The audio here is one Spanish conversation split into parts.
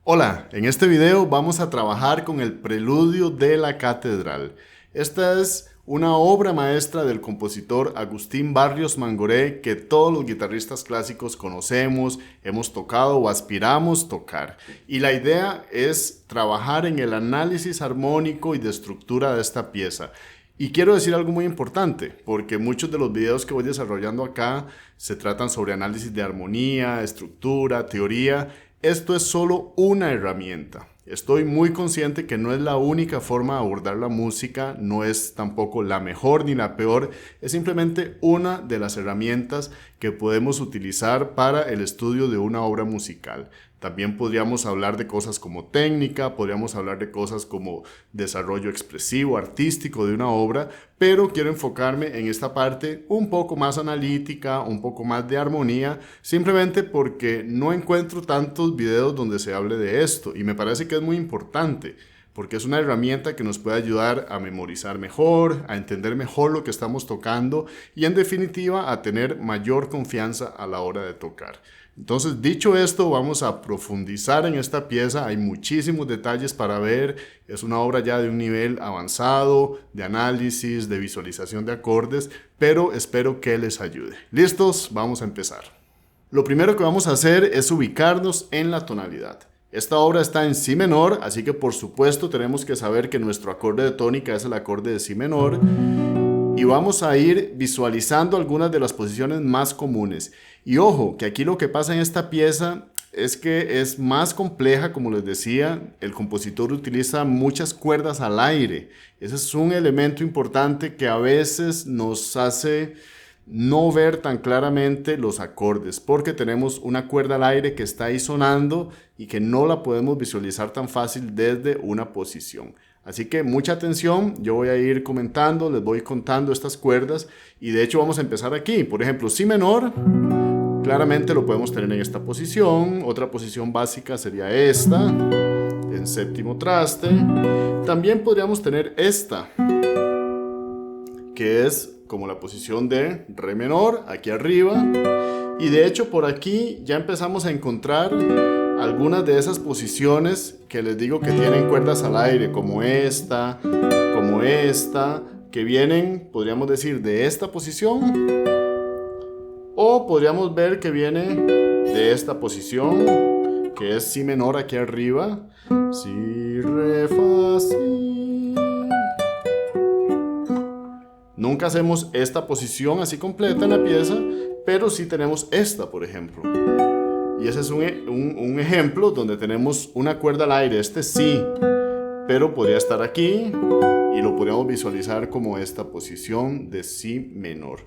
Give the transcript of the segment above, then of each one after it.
Hola, en este video vamos a trabajar con el Preludio de la Catedral. Esta es una obra maestra del compositor Agustín Barrios Mangoré que todos los guitarristas clásicos conocemos, hemos tocado o aspiramos tocar. Y la idea es trabajar en el análisis armónico y de estructura de esta pieza. Y quiero decir algo muy importante, porque muchos de los videos que voy desarrollando acá se tratan sobre análisis de armonía, estructura, teoría. Esto es solo una herramienta. Estoy muy consciente que no es la única forma de abordar la música, no es tampoco la mejor ni la peor, es simplemente una de las herramientas que podemos utilizar para el estudio de una obra musical. También podríamos hablar de cosas como técnica, podríamos hablar de cosas como desarrollo expresivo, artístico de una obra, pero quiero enfocarme en esta parte un poco más analítica, un poco más de armonía, simplemente porque no encuentro tantos videos donde se hable de esto y me parece que es muy importante. Porque es una herramienta que nos puede ayudar a memorizar mejor, a entender mejor lo que estamos tocando y en definitiva a tener mayor confianza a la hora de tocar. Entonces, dicho esto, vamos a profundizar en esta pieza. Hay muchísimos detalles para ver. Es una obra ya de un nivel avanzado, de análisis, de visualización de acordes, pero espero que les ayude. ¿Listos? Vamos a empezar. Lo primero que vamos a hacer es ubicarnos en la tonalidad. Esta obra está en si menor, así que por supuesto tenemos que saber que nuestro acorde de tónica es el acorde de si menor. Y vamos a ir visualizando algunas de las posiciones más comunes. Y ojo, que aquí lo que pasa en esta pieza es que es más compleja, como les decía, el compositor utiliza muchas cuerdas al aire. Ese es un elemento importante que a veces nos hace no ver tan claramente los acordes, porque tenemos una cuerda al aire que está ahí sonando y que no la podemos visualizar tan fácil desde una posición. Así que mucha atención, yo voy a ir comentando, les voy contando estas cuerdas y de hecho vamos a empezar aquí. Por ejemplo, si menor, claramente lo podemos tener en esta posición. Otra posición básica sería esta, en séptimo traste. También podríamos tener esta, que es como la posición de re menor, aquí arriba. Y de hecho por aquí ya empezamos a encontrar algunas de esas posiciones que les digo que tienen cuerdas al aire, como esta, que vienen, podríamos decir, de esta posición, o podríamos ver que viene de esta posición, que es si menor aquí arriba, si, re, fa, si. Nunca hacemos esta posición así completa en la pieza, pero sí tenemos esta, por ejemplo. Y ese es un ejemplo donde tenemos una cuerda al aire, este sí, pero podría estar aquí y lo podríamos visualizar como esta posición de si menor.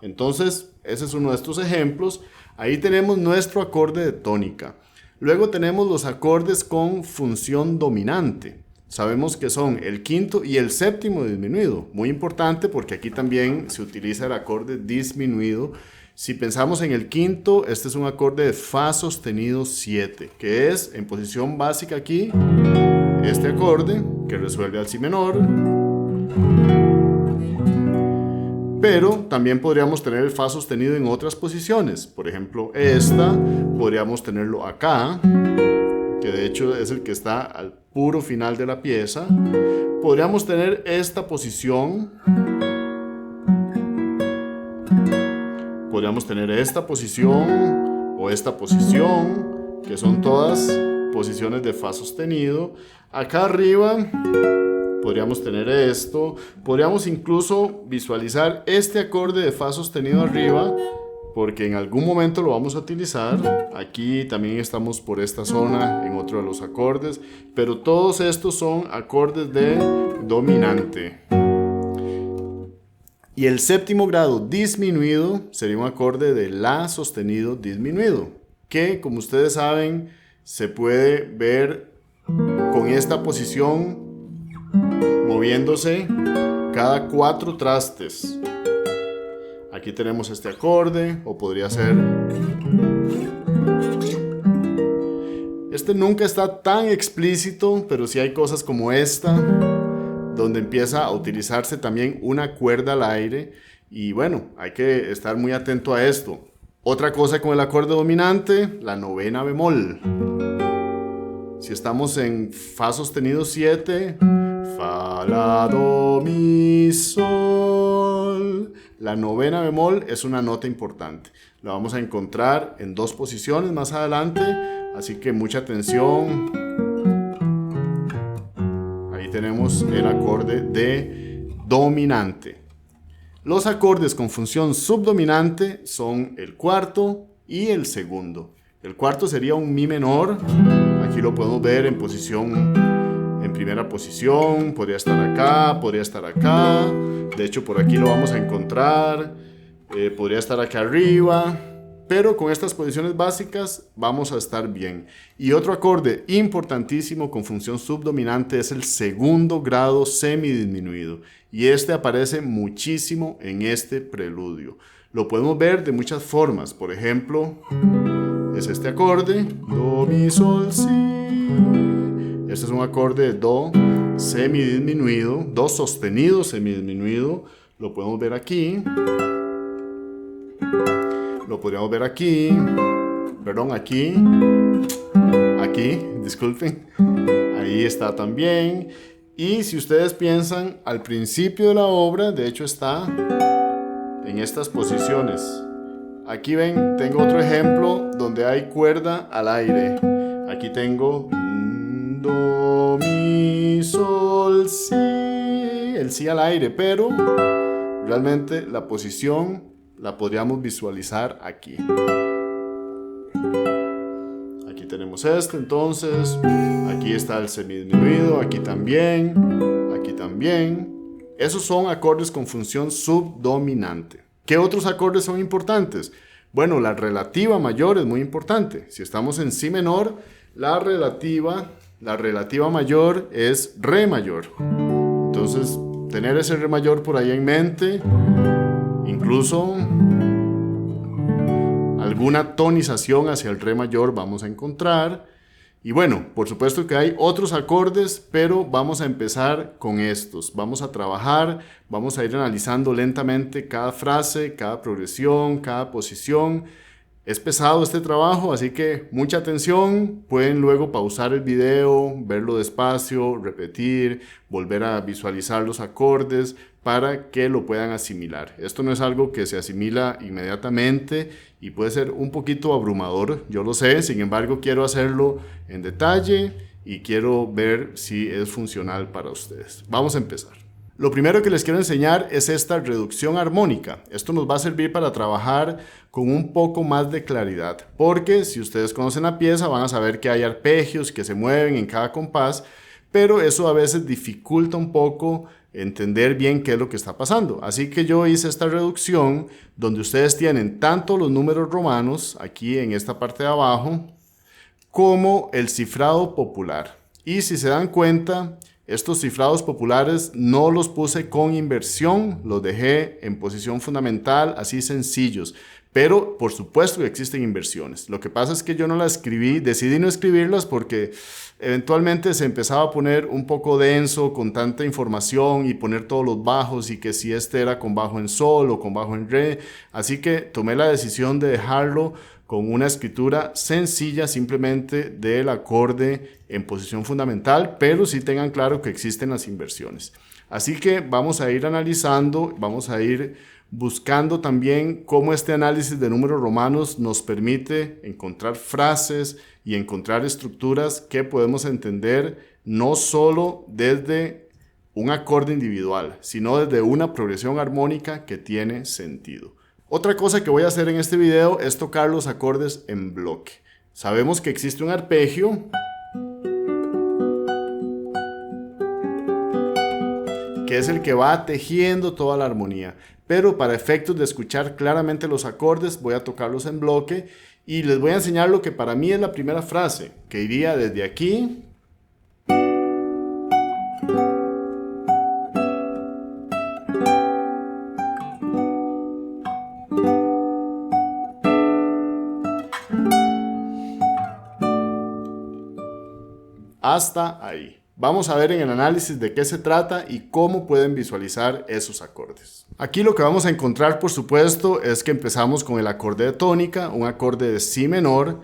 Entonces, ese es uno de estos ejemplos. Ahí tenemos nuestro acorde de tónica. Luego tenemos los acordes con función dominante. Sabemos que son el quinto y el séptimo disminuido. Muy importante porque aquí también se utiliza el acorde disminuido. Si pensamos en el quinto, este es un acorde de fa sostenido 7, que es en posición básica aquí, este acorde que resuelve al si menor. Pero también podríamos tener el fa sostenido en otras posiciones. Por ejemplo, esta, podríamos tenerlo acá, que de hecho es el que está al puro final de la pieza. Podríamos tener esta posición. Podríamos tener esta posición o esta posición, que son todas posiciones de fa sostenido. Acá arriba podríamos tener esto. Podríamos incluso visualizar este acorde de fa sostenido arriba, porque en algún momento lo vamos a utilizar. Aquí también estamos por esta zona en otro de los acordes, pero todos estos son acordes de dominante. Y el séptimo grado disminuido sería un acorde de la sostenido disminuido, que como ustedes saben se puede ver con esta posición moviéndose cada 4 trastes. Aquí tenemos este acorde, o podría ser. Este nunca está tan explícito, pero sí hay cosas como esta, donde empieza a utilizarse también una cuerda al aire. Y bueno, hay que estar muy atento a esto. Otra cosa con el acorde dominante, la novena bemol. Si Si estamos en Fa sostenido 7, Fa, La, Do, Mi, Sol. La novena bemol es una nota importante. La vamos a encontrar en 2 posiciones más adelante, así que mucha atención. Ahí tenemos el acorde de dominante. Los acordes con función subdominante son el cuarto y el segundo. El cuarto sería un Mi menor. Aquí lo podemos ver en primera posición. Podría estar acá, podría estar acá. De hecho, por aquí lo vamos a encontrar. Podría estar acá arriba. Pero con estas posiciones básicas vamos a estar bien. Y otro acorde importantísimo con función subdominante es el segundo grado semidisminuido. Y este aparece muchísimo en este preludio. Lo podemos ver de muchas formas. Por ejemplo, es este acorde, Do, Mi, Sol, Si. Este es un acorde de Do semidisminuido, Do sostenido semidisminuido. Lo podemos ver aquí. Lo podríamos ver aquí. Perdón, aquí. Aquí, disculpen. Ahí está también. Y si ustedes piensan, al principio de la obra, de hecho está en estas posiciones. Aquí ven, tengo otro ejemplo donde hay cuerda al aire. Aquí tengo Do, Mi, Sol, Si. El Si al aire, pero realmente la posición la podríamos visualizar aquí. Aquí tenemos este, entonces. Aquí está el semidisminuido, aquí también, aquí también. Esos son acordes con función subdominante. ¿Qué otros acordes son importantes? Bueno, la relativa mayor es muy importante. Si estamos en Si menor, la relativa mayor es Re mayor. Entonces, tener ese Re mayor por ahí en mente. Incluso alguna tonización hacia el Re mayor vamos a encontrar. Y bueno, por supuesto que hay otros acordes, pero vamos a empezar con estos. Vamos a trabajar, vamos a ir analizando lentamente cada frase, cada progresión, cada posición. Es pesado este trabajo, así que mucha atención. Pueden luego pausar el video, verlo despacio, repetir, volver a visualizar los acordes para que lo puedan asimilar. Esto no es algo que se asimila inmediatamente y puede ser un poquito abrumador, yo lo sé. Sin embargo, quiero hacerlo en detalle y quiero ver si es funcional para ustedes. Vamos a empezar. Lo primero que les quiero enseñar es esta reducción armónica. Esto nos va a servir para trabajar con un poco más de claridad, porque si ustedes conocen la pieza van a saber que hay arpegios que se mueven en cada compás, pero eso a veces dificulta un poco entender bien qué es lo que está pasando. Así que yo hice esta reducción donde ustedes tienen tanto los números romanos, aquí en esta parte de abajo, como el cifrado popular. Y si se dan cuenta, estos cifrados populares no los puse con inversión, los dejé en posición fundamental, así sencillos. Pero por supuesto que existen inversiones. Lo que pasa es que yo no las escribí, decidí no escribirlas porque eventualmente se empezaba a poner un poco denso con tanta información y poner todos los bajos y que si este era con bajo en sol o con bajo en re. Así que tomé la decisión de dejarlo con una escritura sencilla simplemente del acorde en posición fundamental, pero sí tengan claro que existen las inversiones. Así que vamos a ir analizando, vamos a ir buscando también cómo este análisis de números romanos nos permite encontrar frases y encontrar estructuras que podemos entender no solo desde un acorde individual, sino desde una progresión armónica que tiene sentido. Otra cosa que voy a hacer en este video es tocar los acordes en bloque. Sabemos que existe un arpegio que es el que va tejiendo toda la armonía. Pero para efectos de escuchar claramente los acordes, voy a tocarlos en bloque y les voy a enseñar lo que para mí es la primera frase, que iría desde aquí hasta ahí. Vamos a ver en el análisis de qué se trata y cómo pueden visualizar esos acordes. Aquí lo que vamos a encontrar, por supuesto, es que empezamos con el acorde de tónica, un acorde de Si menor,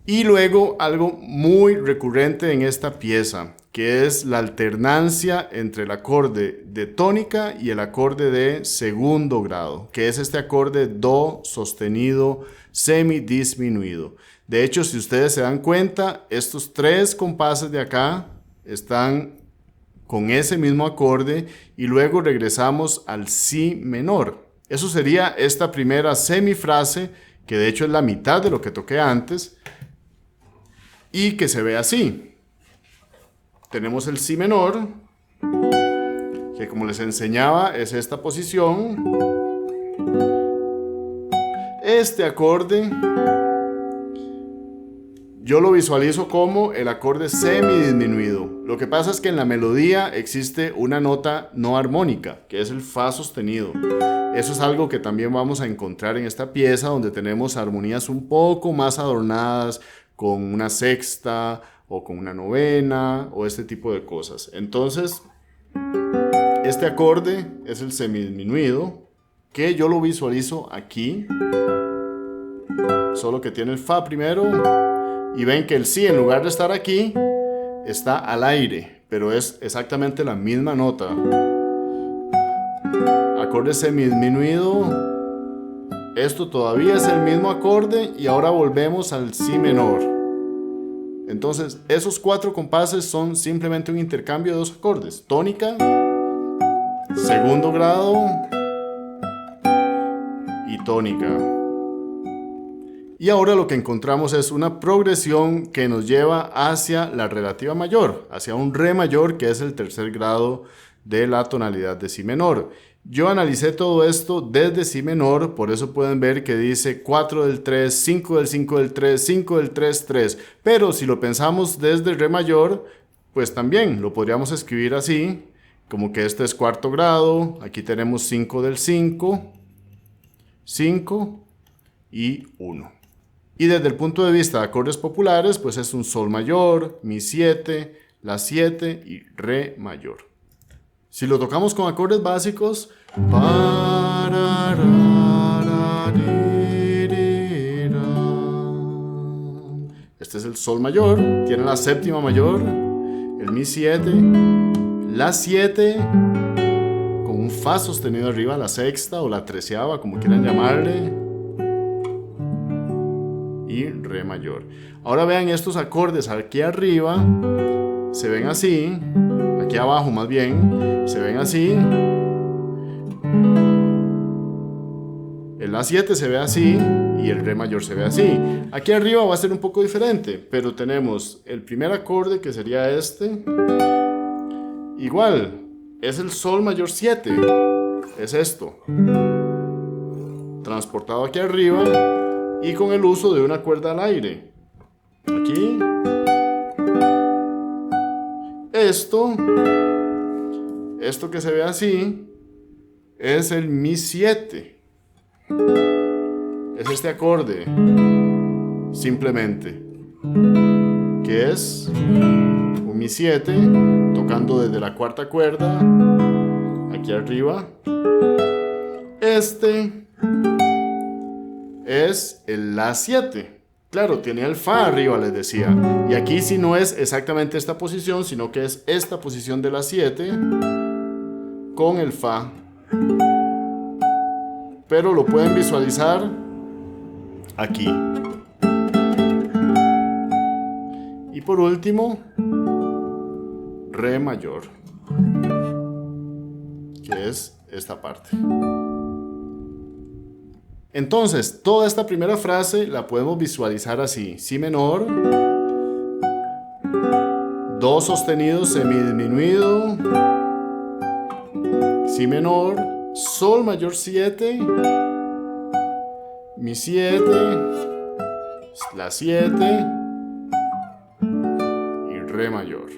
Y luego algo muy recurrente en esta pieza, que es la alternancia entre el acorde de tónica y el acorde de segundo grado, que es este acorde do sostenido semidisminuido. De hecho, si ustedes se dan cuenta, estos tres compases de acá están con ese mismo acorde y luego regresamos al si menor. Eso sería esta primera semifrase, que de hecho es la mitad de lo que toqué antes, y que se ve así. Tenemos el si menor, que como les enseñaba es esta posición. Este acorde yo lo visualizo como el acorde semidisminuido. Lo que pasa es que en la melodía existe una nota no armónica, que es el fa sostenido. Eso es algo que también vamos a encontrar en esta pieza, donde tenemos armonías un poco más adornadas, con una sexta o con una novena o este tipo de cosas. Entonces, este acorde es el semidisminuido, que yo lo visualizo aquí, solo que tiene el fa primero, y ven que el si, en lugar de estar aquí, está al aire, pero es exactamente la misma nota. Acorde semidisminuido. Esto todavía es el mismo acorde y ahora volvemos al si menor. Entonces, esos cuatro compases son simplemente un intercambio de dos acordes. Tónica, segundo grado y tónica. Y ahora lo que encontramos es una progresión que nos lleva hacia la relativa mayor, hacia un re mayor, que es el tercer grado de la tonalidad de si menor. Yo analicé todo esto desde si menor, por eso pueden ver que dice 4 del 3, 5 del 5 del 3, 5 del 3, 3. Pero si lo pensamos desde re mayor, pues también lo podríamos escribir así, como que este es cuarto grado, aquí tenemos 5 del 5, 5 y 1. Y desde el punto de vista de acordes populares, pues es un sol mayor, mi 7, la 7 y re mayor. Si lo tocamos con acordes básicos, este es el sol mayor, tiene la séptima mayor, el mi 7, la 7 con un fa sostenido arriba, la sexta o la treceava, como quieran llamarle, y re mayor. Ahora vean estos acordes aquí arriba, se ven así, aquí abajo más bien, se ven así. El la 7 se ve así y el re mayor se ve así. Aquí arriba va a ser un poco diferente, pero tenemos el primer acorde, que sería este. Igual, es el sol mayor 7, es esto, transportado aquí arriba y con el uso de una cuerda al aire. Aquí. Esto que se ve así es el mi 7. Es este acorde, simplemente, que es un mi 7 tocando desde la cuarta cuerda aquí arriba. Este es el la 7. Claro, tiene el fa arriba, les decía. Y aquí sí no es exactamente esta posición, sino que es esta posición de la 7 con el fa. Pero lo pueden visualizar aquí. Y por último, re mayor, que es esta parte. Entonces, toda esta primera frase la podemos visualizar así: si menor, do sostenido semidisminuido, si menor, sol mayor 7, mi 7, la 7 y re mayor.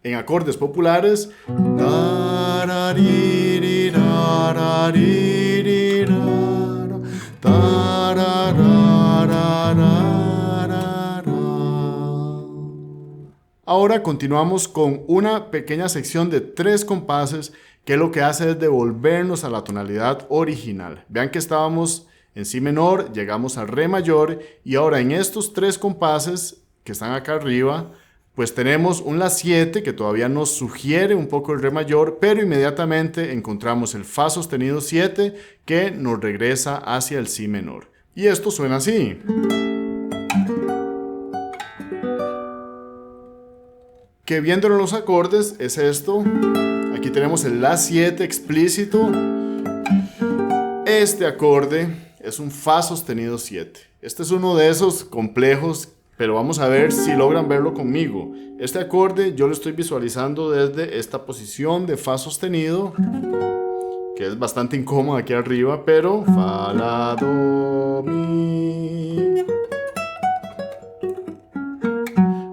En acordes populares, ahora continuamos con una pequeña sección de 3 compases que lo que hace es devolvernos a la tonalidad original. Vean que estábamos En si menor llegamos al re mayor y ahora en estos tres compases que están acá arriba, pues tenemos un la 7 que todavía nos sugiere un poco el re mayor, pero inmediatamente encontramos el fa sostenido 7 que nos regresa hacia el si menor. Y esto suena así. Que viéndolo en los acordes es esto. Aquí tenemos el la 7 explícito. Este acorde es un fa sostenido 7. Este es uno de esos complejos, pero vamos a ver si logran verlo conmigo. Este acorde yo lo estoy visualizando desde esta posición de fa sostenido, que es bastante incómoda aquí arriba, pero fa, la, do, mi.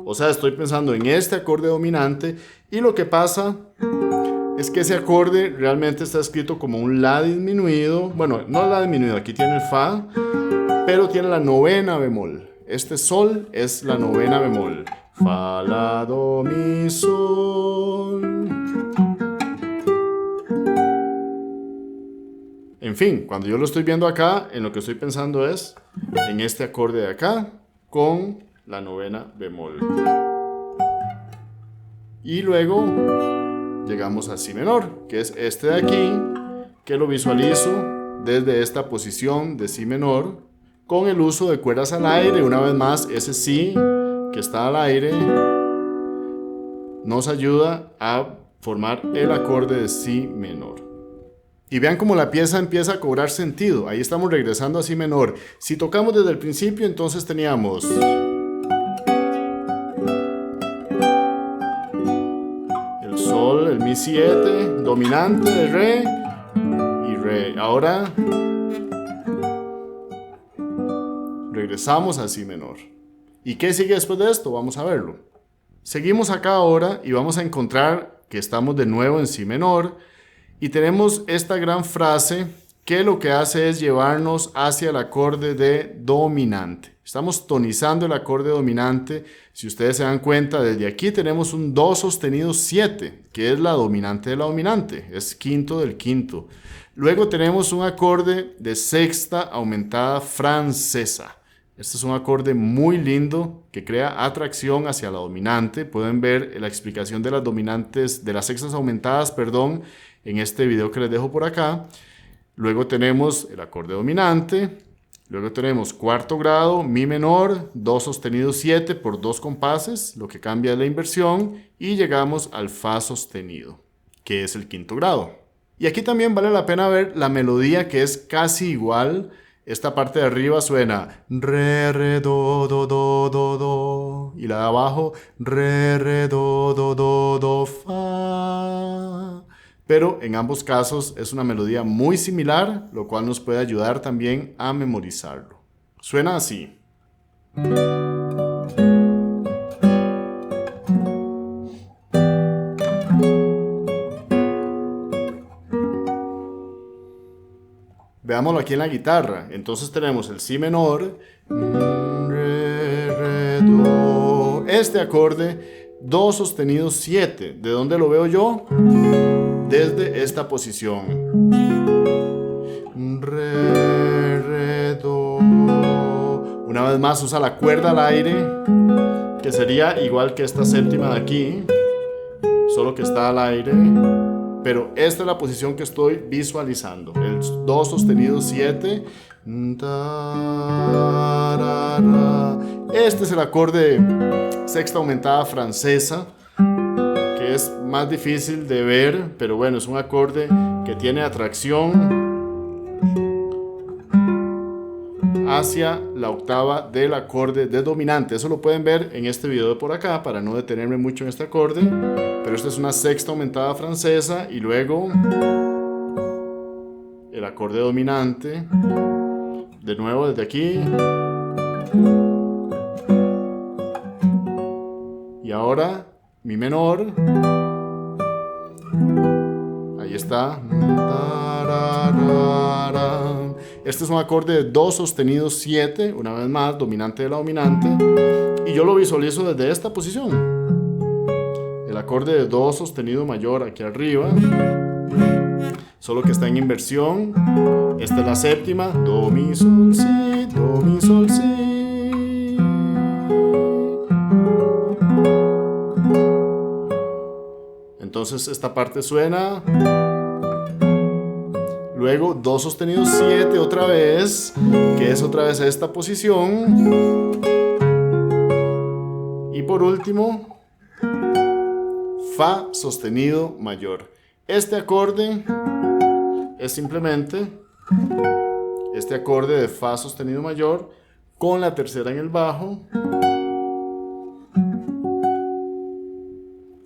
O sea, estoy pensando en este acorde dominante y lo que pasa es que ese acorde realmente está escrito como un la disminuido. Bueno, no la disminuido, aquí tiene el fa, pero tiene la novena bemol. Este sol es la novena bemol. Fa, la, do, mi, sol. En fin, cuando yo lo estoy viendo acá, en lo que estoy pensando es en este acorde de acá con la novena bemol. Y luego llegamos a si menor, que es este de aquí, que lo visualizo desde esta posición de si menor, con el uso de cuerdas al aire. Una vez más, ese si que está al aire nos ayuda a formar el acorde de si menor. Y vean cómo la pieza empieza a cobrar sentido. Ahí estamos regresando a si menor. Si tocamos desde el principio, entonces teníamos el sol, el mi 7, dominante de re y re. Ahora regresamos a si menor. ¿Y qué sigue después de esto? Vamos a verlo. Seguimos acá ahora y vamos a encontrar que estamos de nuevo en si menor y tenemos esta gran frase que lo que hace es llevarnos hacia el acorde de dominante. Estamos tonizando el acorde dominante. Si ustedes se dan cuenta, desde aquí tenemos un do sostenido 7, que es la dominante de la dominante, es quinto del quinto. Luego tenemos un acorde de sexta aumentada francesa. Este es un acorde muy lindo que crea atracción hacia la dominante. Pueden ver la explicación de las dominantes, de las sextas aumentadas, perdón, en este video que les dejo por acá. Luego tenemos el acorde dominante. Luego tenemos cuarto grado, mi menor, do sostenido 7 por dos compases, lo que cambia es la inversión. Y llegamos al fa sostenido, que es el quinto grado. Y aquí también vale la pena ver la melodía, que es casi igual. Esta parte de arriba suena re, re, do, do, do, do, do. Y la de abajo, re, re, do, do, do, do, fa. Pero en ambos casos es una melodía muy similar, lo cual nos puede ayudar también a memorizarlo. Suena así. Veámoslo aquí en la guitarra. Entonces tenemos el si menor, re, re, do. Este acorde, do sostenido 7. ¿De dónde lo veo yo? Desde esta posición. Re, re, do. Una vez más usa la cuerda al aire, que sería igual que esta séptima de aquí, solo que está al aire. Pero esta es la posición que estoy visualizando. El do sostenido 7. Este es el acorde sexta aumentada francesa, que es más difícil de ver, pero bueno, es un acorde que tiene atracción hacia la octava del acorde de dominante. Eso lo pueden ver en este video de por acá, para no detenerme mucho en este acorde. Pero esta es una sexta aumentada francesa y luego el acorde dominante. De nuevo desde aquí. Y ahora mi menor. Ahí está. Este es un acorde de do sostenido 7, una vez más, dominante de la dominante. Y yo lo visualizo desde esta posición. El acorde de do sostenido mayor aquí arriba. solo que está en inversión. Esta es la séptima, do, mi, sol, si, do, mi, sol, si. Entonces esta parte suena. Luego do sostenido 7 otra vez, que es otra vez esta posición. Y por último, fa sostenido mayor. Este acorde es simplemente este acorde de fa sostenido mayor con la tercera en el bajo.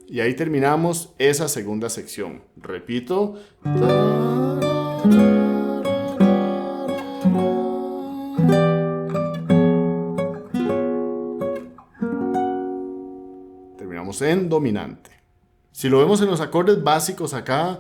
Y ahí terminamos esa segunda sección. Repito. Terminamos en dominante. Si lo vemos en los acordes básicos acá,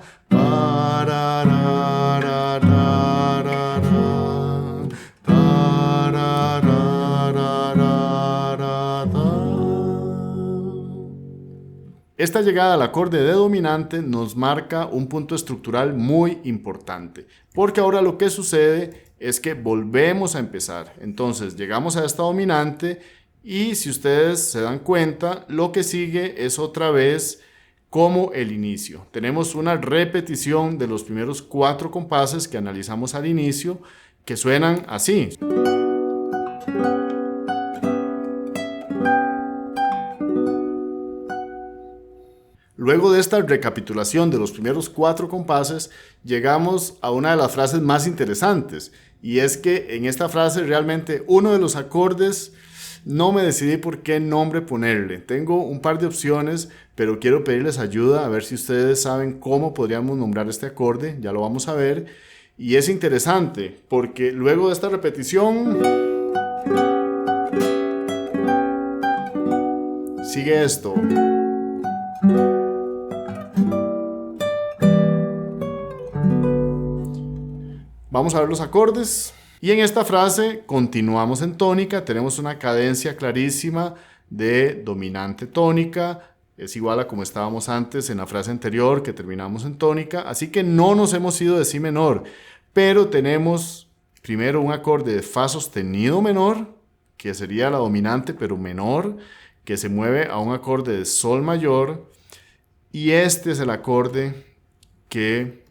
esta llegada al acorde de dominante nos marca un punto estructural muy importante, porque ahora lo que sucede es que volvemos a empezar. Entonces llegamos a esta dominante y si ustedes se dan cuenta, lo que sigue es otra vez como el inicio. Tenemos una repetición de los primeros 4 compases que analizamos al inicio, que suenan así. Luego de esta recapitulación de los primeros 4 compases, llegamos a una de las frases más interesantes, y es que en esta frase realmente uno de los acordes no me decidí por qué nombre ponerle. Tengo un par de opciones, pero quiero pedirles ayuda a ver si ustedes saben cómo podríamos nombrar este acorde. Ya lo vamos a ver. Y es interesante porque luego de esta repetición sigue esto. Vamos a ver los acordes. Y en esta frase continuamos en tónica, tenemos una cadencia clarísima de dominante tónica, es igual a como estábamos antes en la frase anterior que terminamos en tónica, así que no nos hemos ido de si menor, pero tenemos primero un acorde de fa sostenido menor, que sería la dominante pero menor, que se mueve a un acorde de sol mayor, y este es el acorde que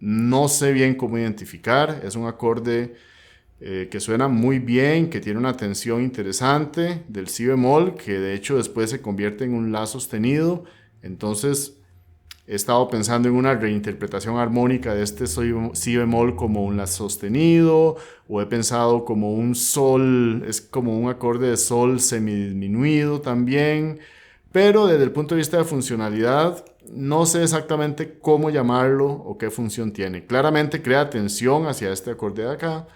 no sé bien cómo identificar. Es un acorde que suena muy bien, que tiene una tensión interesante del si bemol, que de hecho después se convierte en un la sostenido. Entonces he estado pensando en una reinterpretación armónica de este si bemol como un la sostenido, o he pensado como un sol, es como un acorde de sol semidisminuido también, pero desde el punto de vista de funcionalidad no sé exactamente cómo llamarlo o qué función tiene. Claramente crea tensión hacia este acorde de acá,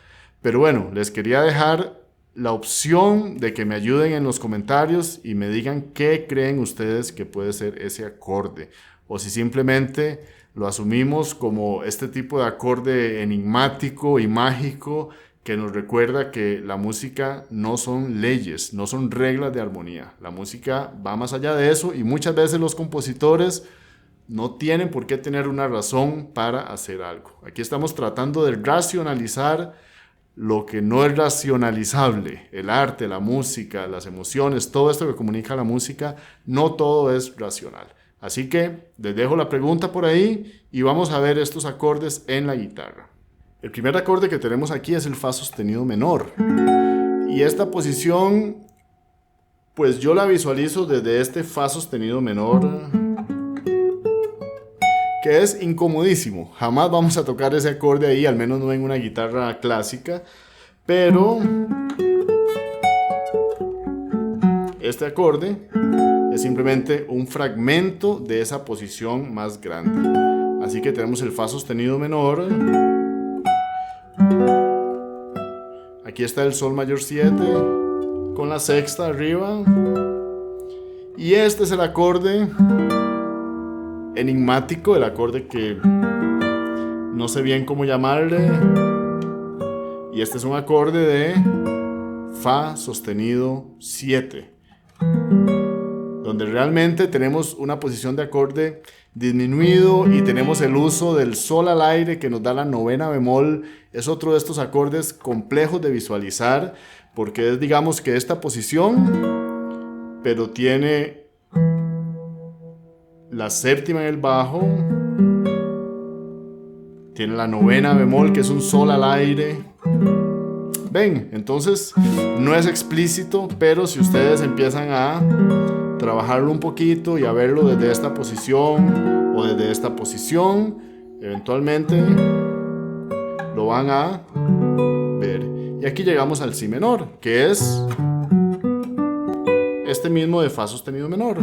pero bueno, les quería dejar la opción de que me ayuden en los comentarios y me digan qué creen ustedes que puede ser ese acorde, o si simplemente lo asumimos como este tipo de acorde enigmático y mágico que nos recuerda que la música no son leyes, no son reglas de armonía. La música va más allá de eso y muchas veces los compositores no tienen por qué tener una razón para hacer algo. Aquí estamos tratando de racionalizar lo que no es racionalizable. El arte, la música, las emociones, todo esto que comunica la música, no todo es racional. Así que les dejo la pregunta por ahí y vamos a ver estos acordes en la guitarra. El primer acorde que tenemos aquí es el fa sostenido menor. Y esta posición, pues yo la visualizo desde este fa sostenido menor, que es incomodísimo. Jamás vamos a tocar ese acorde ahí, al menos no en una guitarra clásica. Pero este acorde es simplemente un fragmento de esa posición más grande. Así que tenemos el fa sostenido menor. Aquí está el sol mayor 7 con la sexta arriba. Y este es el acorde enigmático, el acorde que no sé bien cómo llamarle. Y este es un acorde de fa sostenido 7. donde realmente tenemos una posición de acorde disminuido y tenemos el uso del sol al aire que nos da la novena bemol. Es otro de estos acordes complejos de visualizar porque es, digamos, que esta posición, pero tiene la séptima en el bajo, tiene la novena bemol que es un sol al aire. Ven, entonces no es explícito, pero si ustedes empiezan a trabajarlo un poquito y a verlo desde esta posición o desde esta posición, eventualmente lo van a ver. Y aquí llegamos al si menor, que es este mismo de fa sostenido menor.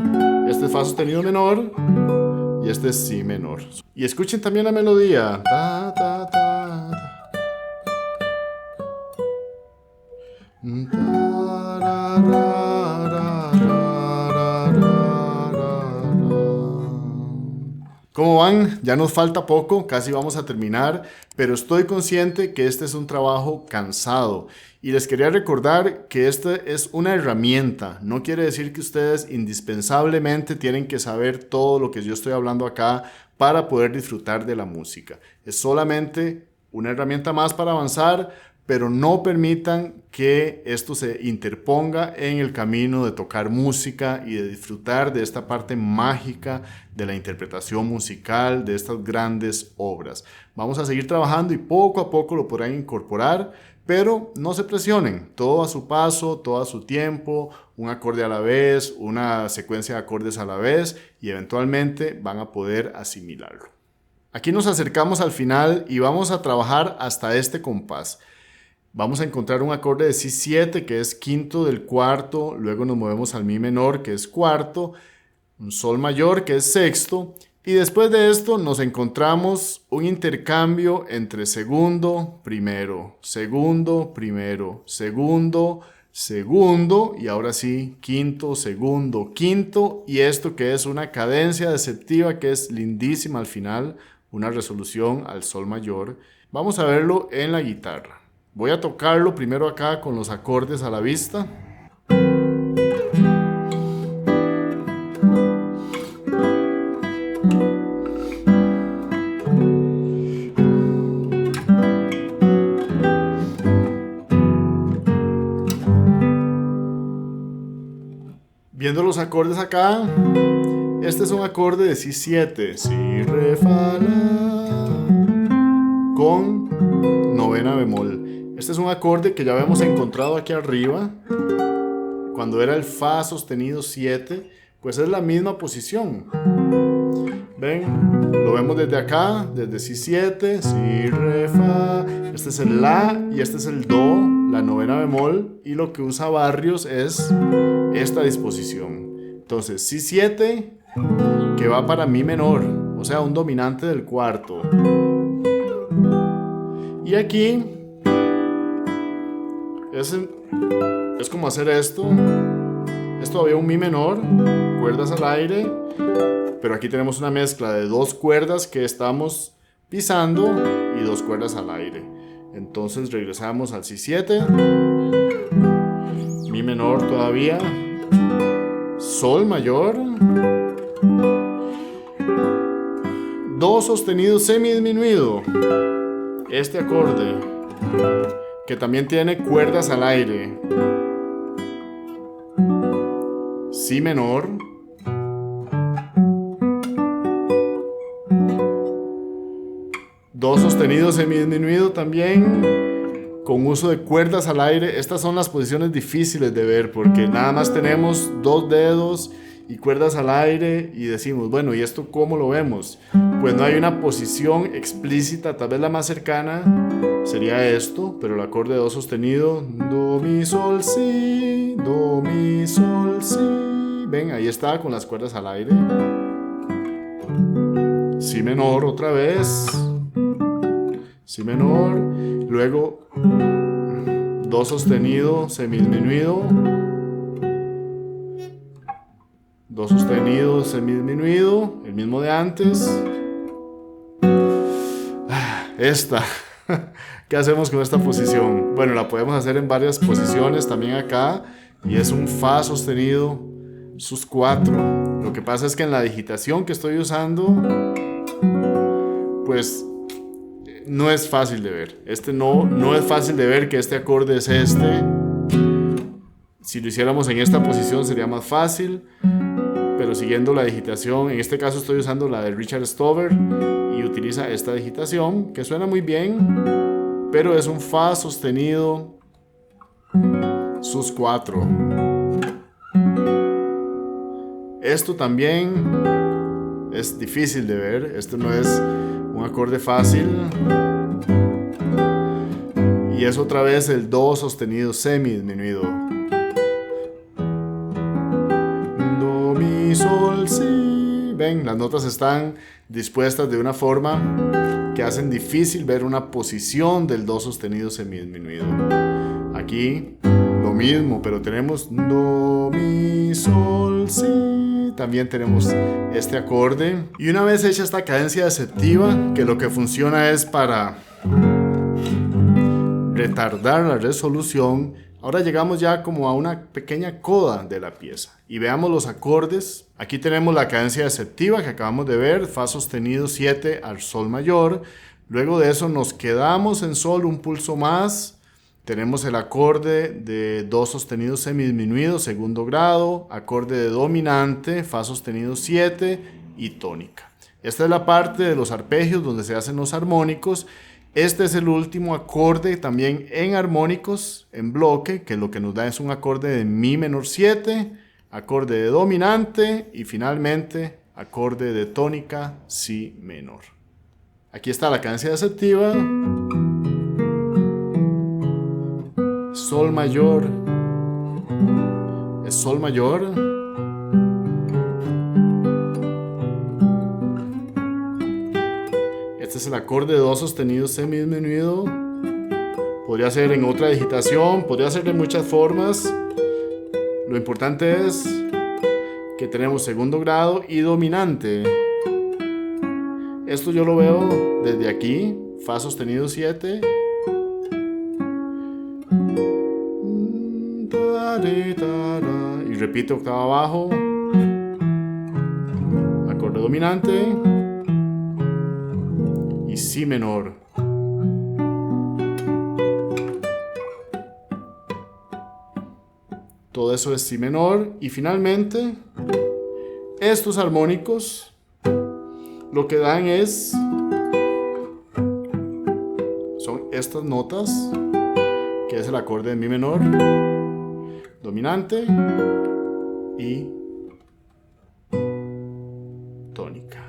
Este es fa sostenido menor y este es si menor. Y escuchen también la melodía. Ta, ta, ta, ta. ¿Cómo van? Ya nos falta poco, casi vamos a terminar, pero estoy consciente que este es un trabajo cansado y les quería recordar que esta es una herramienta. No quiere decir que ustedes indispensablemente tienen que saber todo lo que yo estoy hablando acá para poder disfrutar de la música. Es solamente una herramienta más para avanzar, pero no permitan que esto se interponga en el camino de tocar música y de disfrutar de esta parte mágica de la interpretación musical de estas grandes obras. Vamos a seguir trabajando y poco a poco lo podrán incorporar, pero no se presionen, todo a su paso, todo a su tiempo, un acorde a la vez, una secuencia de acordes a la vez y eventualmente van a poder asimilarlo. Aquí nos acercamos al final y vamos a trabajar hasta este compás. Vamos a encontrar un acorde de Si7 que es quinto del cuarto, luego nos movemos al Mi menor que es cuarto, un Sol mayor que es sexto y después de esto nos encontramos un intercambio entre segundo, primero, segundo, primero, segundo, segundo y ahora sí quinto, segundo, quinto y esto que es una cadencia deceptiva que es lindísima al final, una resolución al Sol mayor. Vamos a verlo en la guitarra. Voy a tocarlo primero acá con los acordes a la vista. Viendo los acordes acá, este es un acorde de Si7, Si, Re, Fa, La, con novena bemol. Este es un acorde que ya habíamos encontrado aquí arriba, cuando era el Fa sostenido 7, pues es la misma posición. ¿Ven? Lo vemos desde acá, desde Si7, Si, Re, Fa. Este es el La y este es el Do, la novena bemol, y lo que usa Barrios es esta disposición. Entonces, Si7, que va para Mi menor, o sea, un dominante del cuarto. Y aquí es como hacer esto. Es todavía un Mi menor, cuerdas al aire, pero aquí tenemos una mezcla de dos cuerdas que estamos pisando y dos cuerdas al aire. Entonces regresamos al Si7, Mi menor todavía, Sol mayor, Do sostenido semidisminuido, este acorde que también tiene cuerdas al aire, Si menor, Do sostenido semidisminuido también con uso de cuerdas al aire. Estas son las posiciones difíciles de ver porque nada más tenemos dos dedos y cuerdas al aire y decimos, bueno, ¿y esto cómo lo vemos? Pues no hay una posición explícita, tal vez la más cercana sería esto, pero el acorde de Do sostenido, Do, Mi, Sol, Si, Do, Mi, Sol, Si. Ven, ahí está con las cuerdas al aire. Si menor otra vez, Si menor, luego Do sostenido semidisminuido, Do sostenido semidisminuido, el mismo de antes. Esta, ¿qué hacemos con esta posición? Bueno, la podemos hacer en varias posiciones también acá y es un Fa sostenido sus 4. Lo que pasa es que en la digitación que estoy usando, pues no es fácil de ver. No es fácil de ver que este acorde es este. Si lo hiciéramos en esta posición sería más fácil, pero siguiendo la digitación, en este caso estoy usando la de Richard Stover y utiliza esta digitación que suena muy bien, pero es un fa sostenido sus 4. Esto también es difícil de ver, esto no es un acorde fácil. Y es otra vez el do sostenido semidisminuido. Do, mi, sol, si. Ven, las notas están dispuestas de una forma que hacen difícil ver una posición del do sostenido semidisminuido. Aquí lo mismo, pero tenemos do, mi, sol, si. También tenemos este acorde. Y una vez hecha esta cadencia deceptiva, que lo que funciona es para retardar la resolución, ahora llegamos ya como a una pequeña coda de la pieza. Y veamos los acordes. Aquí tenemos la cadencia deceptiva que acabamos de ver, fa sostenido 7 al sol mayor. Luego de eso nos quedamos en sol un pulso más. Tenemos el acorde de do sostenido semidisminuido, segundo grado, acorde de dominante, fa sostenido 7 y tónica. Esta es la parte de los arpegios donde se hacen los armónicos. Este es el último acorde también en armónicos, en bloque, que lo que nos da es un acorde de mi menor 7, acorde de dominante y finalmente acorde de tónica si menor. Aquí está la cadencia deceptiva. Sol mayor, es sol mayor, este es el acorde de do sostenido semidisminuido, podría ser en otra digitación, podría ser de muchas formas, lo importante es que tenemos segundo grado y dominante. Esto yo lo veo desde aquí, fa sostenido 7, y repito octava abajo, acorde dominante y si menor. Todo eso es si menor y finalmente estos armónicos lo que dan son estas notas, que es el acorde de mi menor, dominante y tónica.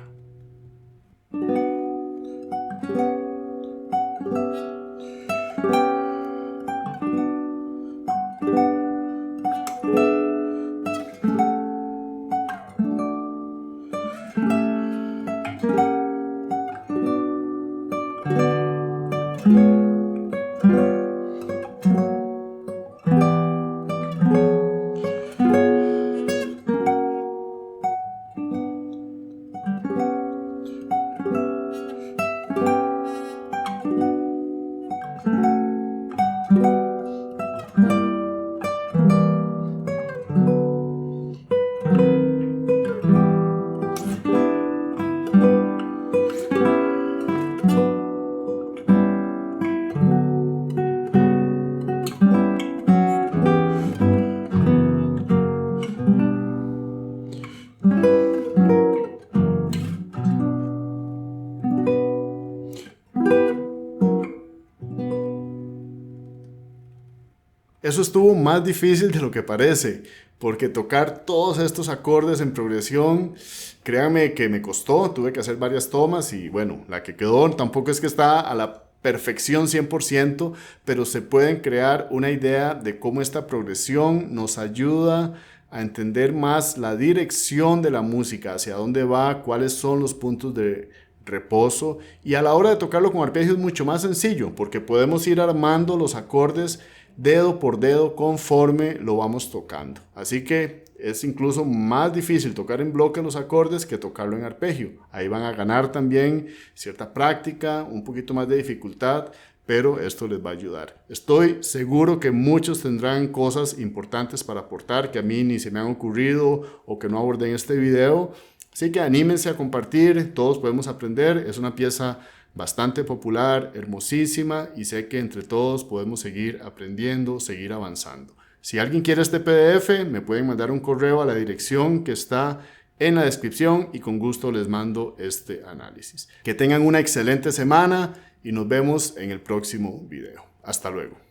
Eso estuvo más difícil de lo que parece, porque tocar todos estos acordes en progresión, créanme que me costó, tuve que hacer varias tomas y bueno, la que quedó tampoco es que está a la perfección 100%, pero se pueden crear una idea de cómo esta progresión nos ayuda a entender más la dirección de la música, hacia dónde va, cuáles son los puntos de reposo, y a la hora de tocarlo con arpegio es mucho más sencillo, porque podemos ir armando los acordes dedo por dedo conforme lo vamos tocando. Así que es incluso más difícil tocar en bloque los acordes que tocarlo en arpegio. Ahí van a ganar también cierta práctica, un poquito más de dificultad, pero esto les va a ayudar. Estoy seguro que muchos tendrán cosas importantes para aportar que a mí ni se me han ocurrido o que no abordé en este video. Así que anímense a compartir, todos podemos aprender. Es una pieza bastante popular, hermosísima, y sé que entre todos podemos seguir aprendiendo, seguir avanzando. Si alguien quiere este PDF, me pueden mandar un correo a la dirección que está en la descripción y con gusto les mando este análisis. Que tengan una excelente semana y nos vemos en el próximo video. Hasta luego.